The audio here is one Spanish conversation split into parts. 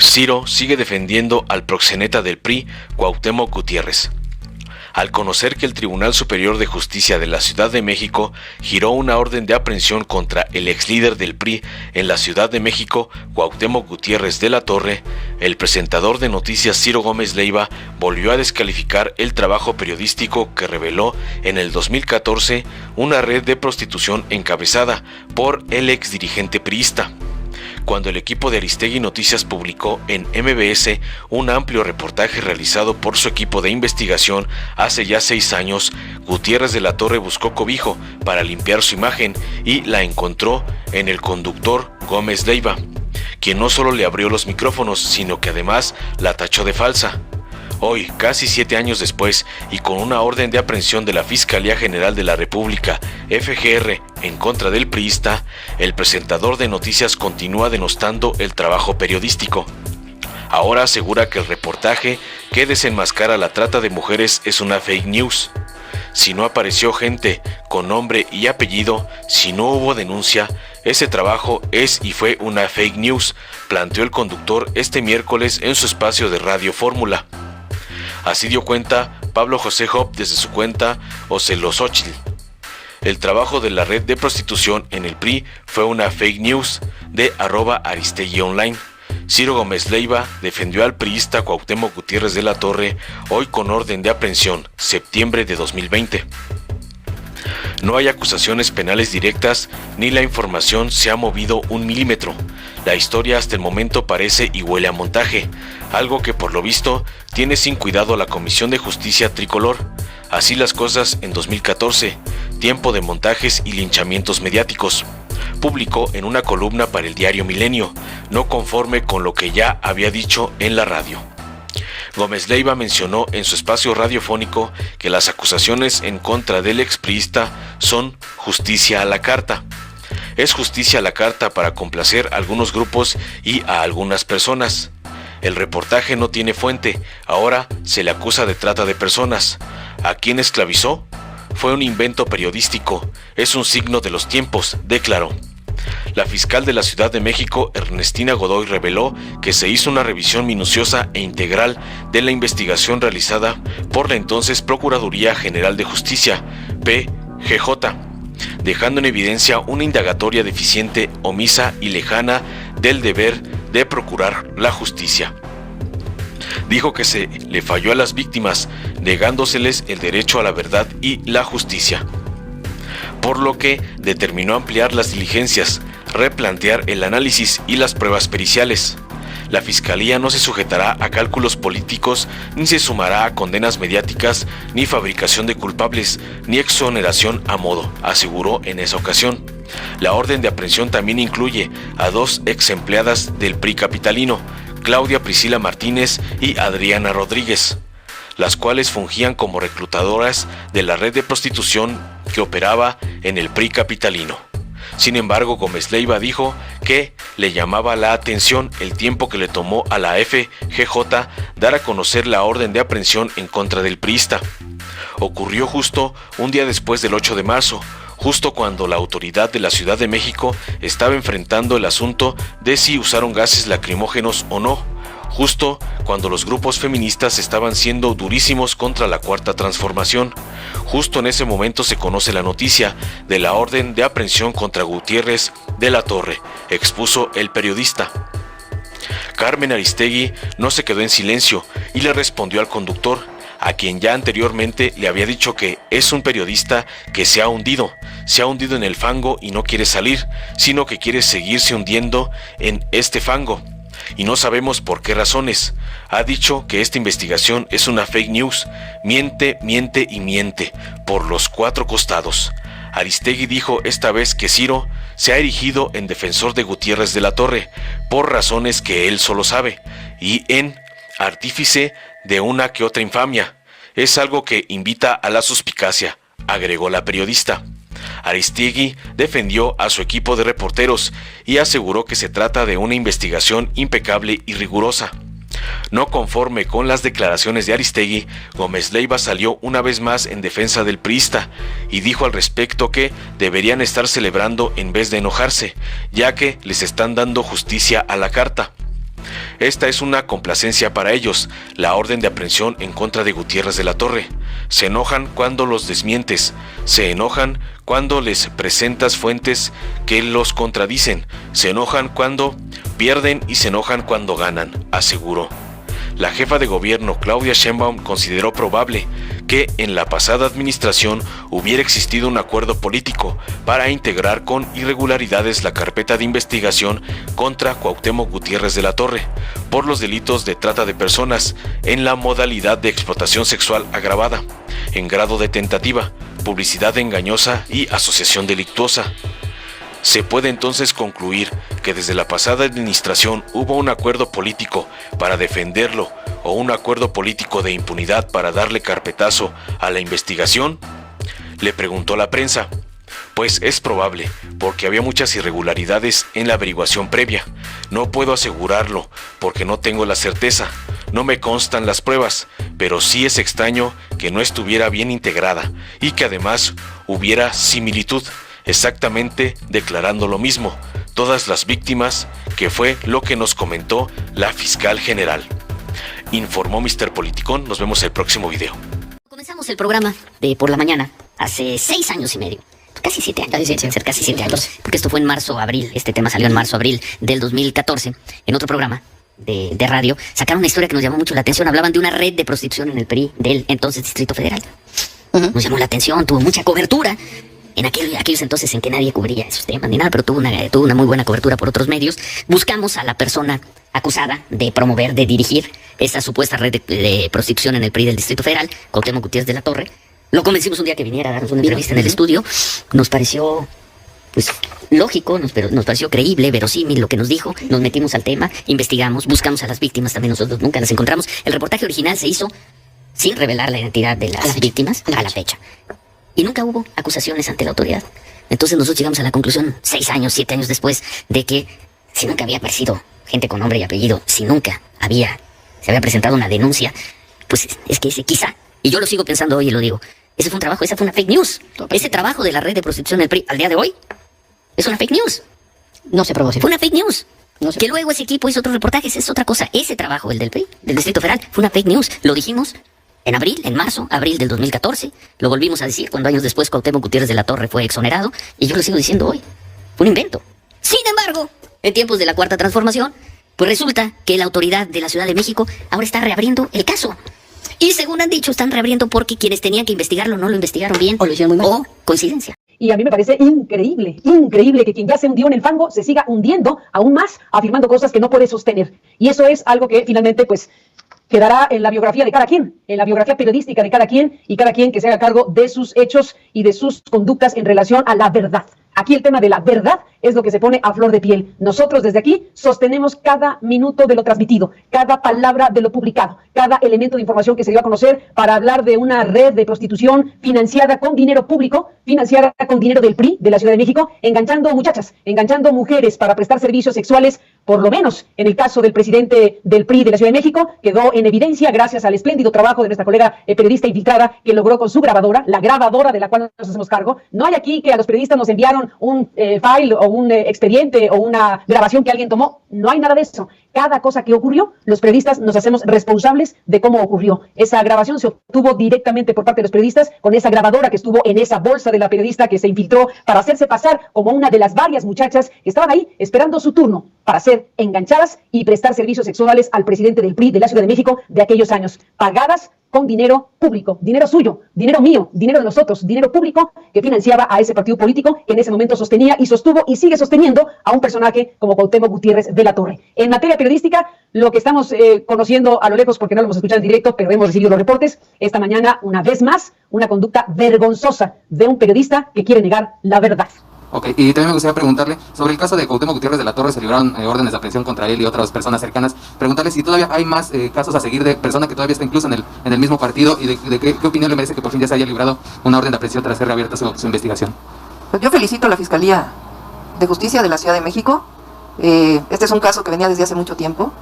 Ciro sigue defendiendo al proxeneta del PRI, Cuauhtémoc Gutiérrez. Al conocer que el Tribunal Superior de Justicia de la Ciudad de México giró una orden de aprehensión contra el exlíder del PRI en la Ciudad de México, Cuauhtémoc Gutiérrez de la Torre, el presentador de noticias Ciro Gómez Leiva volvió a descalificar el trabajo periodístico que reveló en el 2014 una red de prostitución encabezada por el exdirigente priista. Cuando el equipo de Aristegui Noticias publicó en MBS un amplio reportaje realizado por su equipo de investigación hace ya 6 años, Gutiérrez de la Torre buscó cobijo para limpiar su imagen y la encontró en el conductor Gómez Leiva, quien no solo le abrió los micrófonos, sino que además la tachó de falsa. Hoy, casi 7 años después, y con una orden de aprehensión de la Fiscalía General de la República, FGR, en contra del priista, el presentador de noticias continúa denostando el trabajo periodístico. Ahora asegura que el reportaje que desenmascara la trata de mujeres es una fake news. Si no apareció gente con nombre y apellido, si no hubo denuncia, ese trabajo es y fue una fake news, planteó el conductor este miércoles en su espacio de Radio Fórmula. Así dio cuenta Pablo José Job desde su cuenta Ocelosochitl. El trabajo de la red de prostitución en el PRI fue una fake news de @aristeguiOnline. Ciro Gómez Leiva defendió al priista Cuauhtémoc Gutiérrez de la Torre, hoy con orden de aprehensión, septiembre de 2020. No hay acusaciones penales directas, ni la información se ha movido un milímetro. La historia hasta el momento parece y huele a montaje, algo que por lo visto tiene sin cuidado la Comisión de Justicia Tricolor. Así las cosas en 2014, tiempo de montajes y linchamientos mediáticos. Publicó en una columna para el diario Milenio, no conforme con lo que ya había dicho en la radio. Gómez Leiva mencionó en su espacio radiofónico que las acusaciones en contra del expriista son justicia a la carta. Es justicia a la carta para complacer a algunos grupos y a algunas personas. El reportaje no tiene fuente, ahora se le acusa de trata de personas. ¿A quién esclavizó? Fue un invento periodístico, es un signo de los tiempos, declaró. La fiscal de la Ciudad de México, Ernestina Godoy, reveló que se hizo una revisión minuciosa e integral de la investigación realizada por la entonces Procuraduría General de Justicia, PGJ, dejando en evidencia una indagatoria deficiente, omisa y lejana del deber de procurar la justicia. Dijo que se le falló a las víctimas, negándoseles el derecho a la verdad y la justicia, por lo que determinó ampliar las diligencias, replantear el análisis y las pruebas periciales. La Fiscalía no se sujetará a cálculos políticos, ni se sumará a condenas mediáticas, ni fabricación de culpables, ni exoneración a modo, aseguró en esa ocasión. La orden de aprehensión también incluye a 2 ex empleadas del PRI capitalino, Claudia Priscila Martínez y Adriana Rodríguez, las cuales fungían como reclutadoras de la red de prostitución que operaba en el PRI capitalino. Sin embargo, Gómez Leiva dijo que le llamaba la atención el tiempo que le tomó a la FGJ dar a conocer la orden de aprehensión en contra del priista. Ocurrió justo un día después del 8 de marzo, justo cuando la autoridad de la Ciudad de México estaba enfrentando el asunto de si usaron gases lacrimógenos o no, justo cuando los grupos feministas estaban siendo durísimos contra la Cuarta Transformación. Justo en ese momento se conoce la noticia de la orden de aprehensión contra Gutiérrez de la Torre, expuso el periodista. Carmen Aristegui no se quedó en silencio y le respondió al conductor, a quien ya anteriormente le había dicho que es un periodista que se ha hundido en el fango y no quiere salir, sino que quiere seguirse hundiendo en este fango. Y no sabemos por qué razones. Ha dicho que esta investigación es una fake news. Miente, miente y miente, por los 4 costados. Aristegui dijo esta vez que Ciro se ha erigido en defensor de Gutiérrez de la Torre, por razones que él solo sabe, y en artífice de una que otra infamia. Es algo que invita a la suspicacia, agregó la periodista. Aristegui defendió a su equipo de reporteros y aseguró que se trata de una investigación impecable y rigurosa. No conforme con las declaraciones de Aristegui, Gómez Leiva salió una vez más en defensa del priista y dijo al respecto que deberían estar celebrando en vez de enojarse, ya que les están dando justicia a la carta. Esta es una complacencia para ellos, la orden de aprehensión en contra de Gutiérrez de la Torre. Se enojan cuando los desmientes, se enojan cuando les presentas fuentes que los contradicen, se enojan cuando pierden y se enojan cuando ganan, aseguró. La jefa de gobierno, Claudia Sheinbaum, consideró probable que en la pasada administración hubiera existido un acuerdo político para integrar con irregularidades la carpeta de investigación contra Cuauhtémoc Gutiérrez de la Torre por los delitos de trata de personas en la modalidad de explotación sexual agravada, en grado de tentativa, publicidad engañosa y asociación delictuosa. Se puede entonces concluir que desde la pasada administración hubo un acuerdo político para defenderlo o un acuerdo político de impunidad para darle carpetazo a la investigación. Le preguntó la prensa. Pues es probable, porque había muchas irregularidades en la averiguación previa. No puedo asegurarlo, porque no tengo la certeza. No me constan las pruebas, pero sí es extraño que no estuviera bien integrada y que además hubiera similitud, exactamente declarando lo mismo, todas las víctimas, que fue lo que nos comentó la fiscal general. Informó Mr. Politicón. Nos vemos el próximo video. Comenzamos el programa de Por la Mañana hace 6 años y medio. Casi 7 años, casi 7 años, porque esto fue en marzo, abril, este tema salió en marzo, abril del 2014, en otro programa de radio, sacaron una historia que nos llamó mucho la atención, hablaban de una red de prostitución en el PRI del entonces Distrito Federal. Nos llamó la atención, tuvo mucha cobertura, en aquellos entonces en que nadie cubría esos temas ni nada, pero tuvo una muy buena cobertura por otros medios. Buscamos a la persona acusada de promover, de dirigir esta supuesta red de prostitución en el PRI del Distrito Federal, Cuauhtémoc Gutiérrez de la Torre. Lo convencimos un día que viniera a darnos una entrevista en el estudio. Nos pareció, pues, lógico, nos pareció creíble, verosímil lo que nos dijo. Nos metimos al tema, investigamos, buscamos a las víctimas, también nosotros nunca las encontramos. El reportaje original se hizo sin revelar la identidad de las víctimas a la fecha. Y nunca hubo acusaciones ante la autoridad. Entonces nosotros llegamos a la conclusión, 6 años, 7 años después, de que si nunca había aparecido gente con nombre y apellido, si nunca se había presentado una denuncia, pues es que ese quizá, y yo lo sigo pensando hoy y lo digo, ese fue un trabajo, esa fue una fake news. Ese trabajo de la red de prostitución del PRI al día de hoy es una fake news. No se probó. Fue una fake news. Que luego ese equipo hizo otros reportajes, es otra cosa. Ese trabajo, el del PRI, del Distrito Federal, fue una fake news. Lo dijimos en marzo, abril del 2014. Lo volvimos a decir cuando años después Cuauhtémoc Gutiérrez de la Torre fue exonerado. Y yo lo sigo diciendo hoy. Fue un invento. Sin embargo, en tiempos de la Cuarta Transformación, pues resulta que la autoridad de la Ciudad de México ahora está reabriendo el caso. Y según han dicho, están reabriendo porque quienes tenían que investigarlo no lo investigaron bien. O lo hicieron muy mal. O coincidencia. Y a mí me parece increíble que quien ya se hundió en el fango se siga hundiendo aún más, afirmando cosas que no puede sostener. Y eso es algo que finalmente, pues, quedará en la biografía de cada quien, en la biografía periodística de cada quien, y cada quien que se haga cargo de sus hechos y de sus conductas en relación a la verdad. Aquí el tema de la verdad es lo que se pone a flor de piel. Nosotros desde aquí sostenemos cada minuto de lo transmitido, cada palabra de lo publicado, cada elemento de información que se dio a conocer para hablar de una red de prostitución financiada con dinero público, financiada con dinero del PRI, de la Ciudad de México, enganchando muchachas, enganchando mujeres para prestar servicios sexuales. Por lo menos en el caso del presidente del PRI de la Ciudad de México, quedó en evidencia gracias al espléndido trabajo de nuestra colega periodista infiltrada, que logró con su grabadora, la grabadora de la cual nos hacemos cargo. No hay aquí que a los periodistas nos enviaron un file o un expediente o una grabación que alguien tomó. No hay nada de eso. Cada cosa que ocurrió, los periodistas nos hacemos responsables de cómo ocurrió. Esa grabación se obtuvo directamente por parte de los periodistas con esa grabadora que estuvo en esa bolsa de la periodista que se infiltró para hacerse pasar como una de las varias muchachas que estaban ahí esperando su turno para ser enganchadas y prestar servicios sexuales al presidente del PRI de la Ciudad de México de aquellos años, pagadas con dinero público, dinero suyo, dinero mío, dinero de nosotros, dinero público que financiaba a ese partido político que en ese momento sostenía y sostuvo y sigue sosteniendo a un personaje como Cuauhtémoc Gutiérrez de la Torre. En materia periodística, lo que estamos conociendo a lo lejos, porque no lo hemos escuchado en directo, pero hemos recibido los reportes, esta mañana, una vez más, una conducta vergonzosa de un periodista que quiere negar la verdad. Ok, y también me gustaría preguntarle sobre el caso de Cuauhtémoc Gutiérrez de la Torre. Se libraron órdenes de aprehensión contra él y otras personas cercanas. Preguntarle si todavía hay más casos a seguir de persona que todavía está incluso en el mismo partido, y de qué opinión le merece que por fin ya se haya librado una orden de aprehensión tras ser reabierta su investigación. Pues yo felicito a la Fiscalía de Justicia de la Ciudad de México. Este es un caso que venía desde hace mucho tiempo.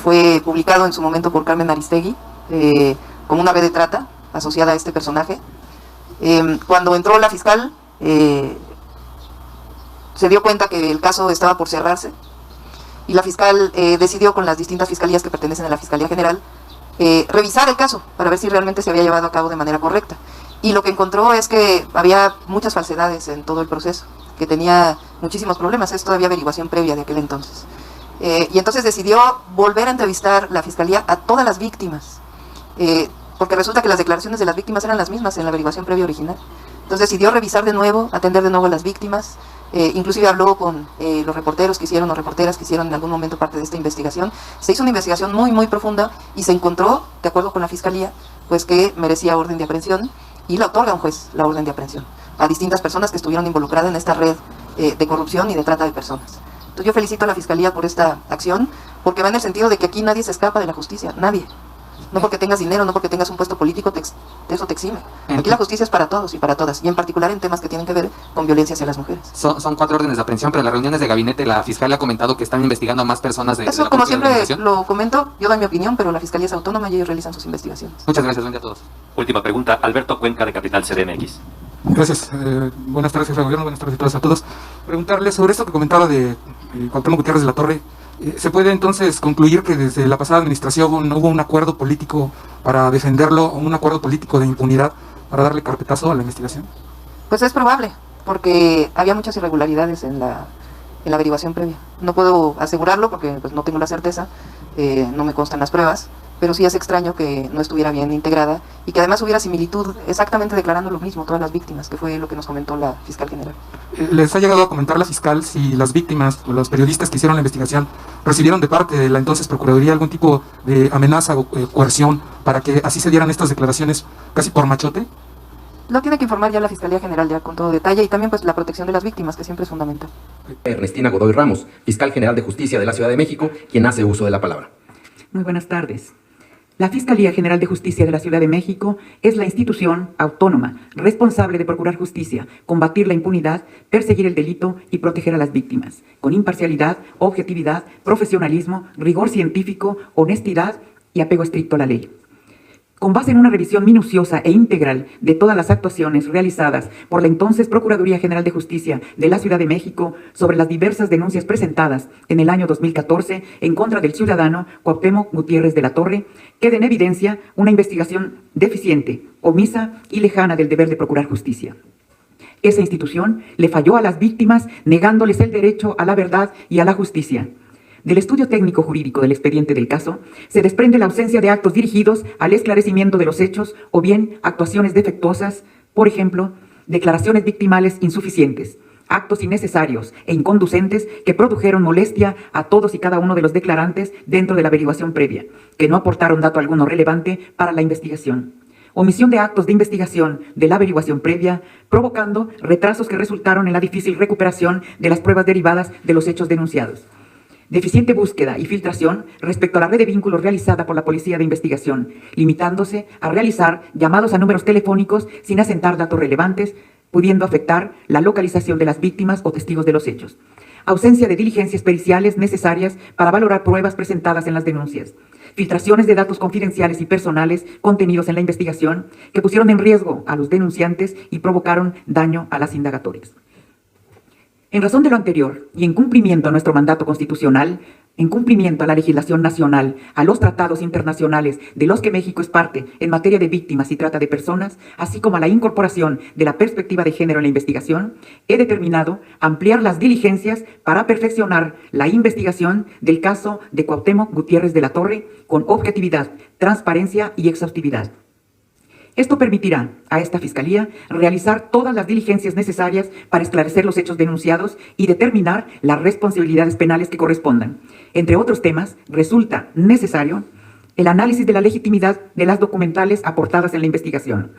Fue publicado en su momento por Carmen Aristegui como una red de trata asociada a este personaje. Cuando entró la fiscal, se dio cuenta que el caso estaba por cerrarse y la fiscal decidió con las distintas fiscalías que pertenecen a la Fiscalía General revisar el caso para ver si realmente se había llevado a cabo de manera correcta. Y lo que encontró es que había muchas falsedades en todo el proceso, que tenía muchísimos problemas. Es todavía averiguación previa de aquel entonces. Y entonces decidió volver a entrevistar la Fiscalía a todas las víctimas, porque resulta que las declaraciones de las víctimas eran las mismas en la averiguación previa original. Entonces decidió revisar de nuevo, atender de nuevo a las víctimas, inclusive habló con los reporteros que hicieron o reporteras que hicieron en algún momento parte de esta investigación. Se hizo una investigación muy muy profunda y se encontró, de acuerdo con la Fiscalía, pues que merecía orden de aprehensión, y le otorga un juez la orden de aprehensión a distintas personas que estuvieron involucradas en esta red de corrupción y de trata de personas. Entonces yo felicito a la Fiscalía por esta acción, porque va en el sentido de que aquí nadie se escapa de la justicia, nadie. No porque tengas dinero, no porque tengas un puesto político, de eso te exime. Aquí la justicia es para todos y para todas, y en particular en temas que tienen que ver con violencia hacia las mujeres. Son 4 órdenes de aprehensión, pero en las reuniones de gabinete la Fiscalía ha comentado que están investigando a más personas de eso, la como propia siempre organización. lo comento, yo doy mi opinión, pero la Fiscalía es autónoma y ellos realizan sus investigaciones. Muchas gracias, buen día a todos. Última pregunta, Alberto Cuenca, de Capital CDMX. Gracias. Buenas tardes, jefe de gobierno. Buenas tardes a todas y a todos. Preguntarle sobre esto que comentaba de Cuauhtémoc Gutiérrez de la Torre. ¿Se puede entonces concluir que desde la pasada administración no hubo un acuerdo político para defenderlo, o un acuerdo político de impunidad para darle carpetazo a la investigación? Pues es probable, porque había muchas irregularidades en la averiguación previa. No puedo asegurarlo porque pues, no tengo la certeza, no me constan las pruebas, pero sí es extraño que no estuviera bien integrada y que además hubiera similitud, exactamente declarando lo mismo todas las víctimas, que fue lo que nos comentó la fiscal general. ¿Les ha llegado a comentar la fiscal si las víctimas o los periodistas que hicieron la investigación recibieron de parte de la entonces Procuraduría algún tipo de amenaza o coerción para que así se dieran estas declaraciones casi por machote? Lo tiene que informar ya la Fiscalía General ya con todo detalle, y también pues la protección de las víctimas, que siempre es fundamental. Ernestina Godoy Ramos, fiscal general de Justicia de la Ciudad de México, quien hace uso de la palabra. Muy buenas tardes. La Fiscalía General de Justicia de la Ciudad de México es la institución autónoma responsable de procurar justicia, combatir la impunidad, perseguir el delito y proteger a las víctimas, con imparcialidad, objetividad, profesionalismo, rigor científico, honestidad y apego estricto a la ley. Con base en una revisión minuciosa e integral de todas las actuaciones realizadas por la entonces Procuraduría General de Justicia de la Ciudad de México sobre las diversas denuncias presentadas en el año 2014 en contra del ciudadano Cuauhtémoc Gutiérrez de la Torre, queda en evidencia una investigación deficiente, omisa y lejana del deber de procurar justicia. Esa institución le falló a las víctimas negándoles el derecho a la verdad y a la justicia. Del estudio técnico jurídico del expediente del caso, se desprende la ausencia de actos dirigidos al esclarecimiento de los hechos o bien actuaciones defectuosas, por ejemplo, declaraciones victimales insuficientes, actos innecesarios e inconducentes que produjeron molestia a todos y cada uno de los declarantes dentro de la averiguación previa, que no aportaron dato alguno relevante para la investigación. Omisión de actos de investigación de la averiguación previa, provocando retrasos que resultaron en la difícil recuperación de las pruebas derivadas de los hechos denunciados. Deficiente búsqueda y filtración respecto a la red de vínculos realizada por la Policía de Investigación, limitándose a realizar llamados a números telefónicos sin asentar datos relevantes, pudiendo afectar la localización de las víctimas o testigos de los hechos. Ausencia de diligencias periciales necesarias para valorar pruebas presentadas en las denuncias. Filtraciones de datos confidenciales y personales contenidos en la investigación que pusieron en riesgo a los denunciantes y provocaron daño a las indagatorias. En razón de lo anterior, y en cumplimiento a nuestro mandato constitucional, en cumplimiento a la legislación nacional, a los tratados internacionales de los que México es parte en materia de víctimas y trata de personas, así como a la incorporación de la perspectiva de género en la investigación, he determinado ampliar las diligencias para perfeccionar la investigación del caso de Cuauhtémoc Gutiérrez de la Torre con objetividad, transparencia y exhaustividad. Esto permitirá a esta Fiscalía realizar todas las diligencias necesarias para esclarecer los hechos denunciados y determinar las responsabilidades penales que correspondan. Entre otros temas, resulta necesario el análisis de la legitimidad de las documentales aportadas en la investigación,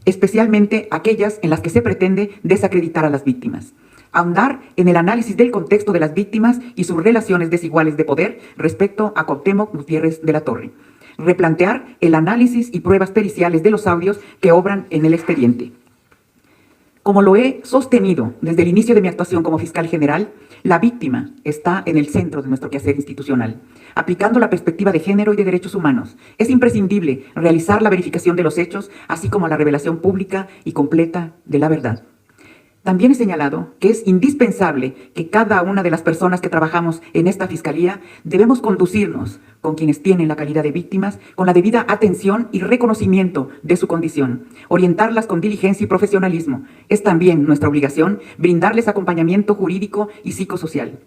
especialmente aquellas en las que se pretende desacreditar a las víctimas. Ahondar en el análisis del contexto de las víctimas y sus relaciones desiguales de poder respecto a Cuauhtémoc Gutiérrez de la Torre. Replantear el análisis y pruebas periciales de los audios que obran en el expediente. Como lo he sostenido desde el inicio de mi actuación como fiscal general, la víctima está en el centro de nuestro quehacer institucional. Aplicando la perspectiva de género y de derechos humanos, es imprescindible realizar la verificación de los hechos, así como la revelación pública y completa de la verdad. También he señalado que es indispensable que cada una de las personas que trabajamos en esta Fiscalía debemos conducirnos con quienes tienen la calidad de víctimas con la debida atención y reconocimiento de su condición, orientarlas con diligencia y profesionalismo. Es también nuestra obligación brindarles acompañamiento jurídico y psicosocial.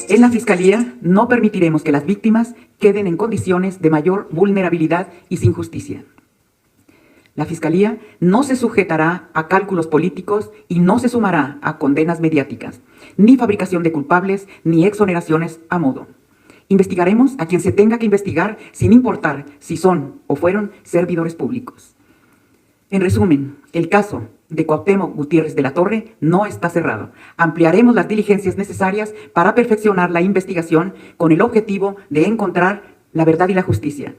En la Fiscalía no permitiremos que las víctimas queden en condiciones de mayor vulnerabilidad y sin justicia. La Fiscalía no se sujetará a cálculos políticos y no se sumará a condenas mediáticas, ni fabricación de culpables, ni exoneraciones a modo. Investigaremos a quien se tenga que investigar sin importar si son o fueron servidores públicos. En resumen, el caso de Cuauhtémoc Gutiérrez de la Torre no está cerrado. Ampliaremos las diligencias necesarias para perfeccionar la investigación con el objetivo de encontrar la verdad y la justicia.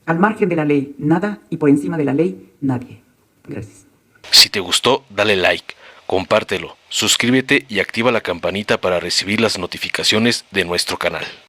Al margen de la ley, nada, y por encima de la ley, nadie. Gracias. Si te gustó, dale like, compártelo, suscríbete y activa la campanita para recibir las notificaciones de nuestro canal.